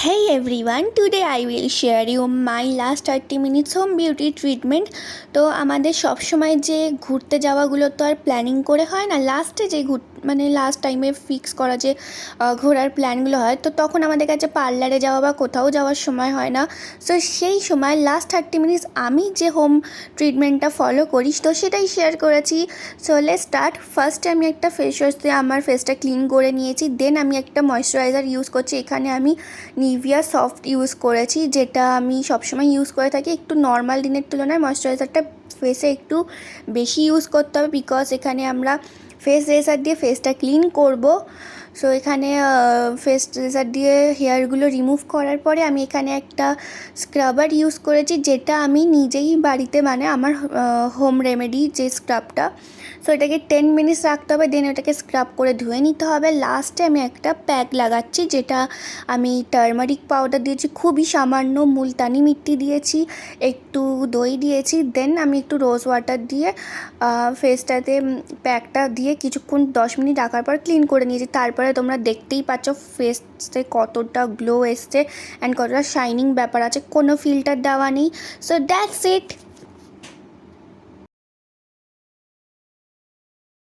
Hey everyone, today I will share you my last 30 minutes home beauty treatment. তো আমাদের সব সময় যে ঘুরতে যাওয়াগুলো তো আর প্ল্যানিং করে হয় না, লাস্টে যে লাস্ট টাইমে ফিক্স করা যে ঘোরার প্ল্যানগুলো হয়, তো তখন আমাদের কাছে পার্লারে যাওয়া বা কোথাও যাওয়ার সময় হয় না। সো সেই সময় লাস্ট 30 মিনিটস আমি যে হোম ট্রিটমেন্টটা ফলো করি তো সেটাই শেয়ার করেছি। So let's start. ফার্স্টে আমি একটা ফেস ওয়াশ দিয়ে আমার ফেসটা ক্লিন করে নিয়েছি, দেন আমি একটা ময়শ্চারাইজার ইউজ করছি। এখানে আমি নিভিয়া সফট ইউজ করেছি, যেটা আমি সবসময় ইউজ করে থাকি। একটু নর্মাল দিনের তুলনায় ময়শ্চারাইজারটা ফেসে একটু বেশি ইউজ করতে হবে, বিকজ এখানে আমরা ফেস রেজার দিয়ে ফেসটা ক্লিন করব। সো এখানে ফেস রেজার দিয়ে হেয়ারগুলো রিমুভ করার পরে আমি এখানে একটা স্ক্রাবার ইউজ করেছি, যেটা আমি নিজেই বাড়িতে আমার হোম রেমেডি যে স্ক্রাবটা। সো এটাকে 10 মিনিটস রাখতে হবে, দেন ওটাকে স্ক্রাব করে ধুয়ে নিতে হবে। লাস্টে আমি একটা প্যাক লাগাচ্ছি, যেটা আমি টার্মারিক পাউডার দিয়েছি, খুবই সামান্য মুলতানি মিট্টি দিয়েছি, একটু দই দিয়েছি, দেন আমি একটু রোজ ওয়াটার দিয়ে ফেসটাতে প্যাকটা দিয়ে কিছুক্ষণ 10 মিনিট রাখার পর ক্লিন করে নিয়েছি। তারপরে তোমরা দেখতেই পাচ্ছ ফেসে কতটা গ্লো এসছে অ্যান্ড কতটা শাইনিং ব্যাপার আছে, কোনো ফিল্টার দেওয়া নেই। So that's it.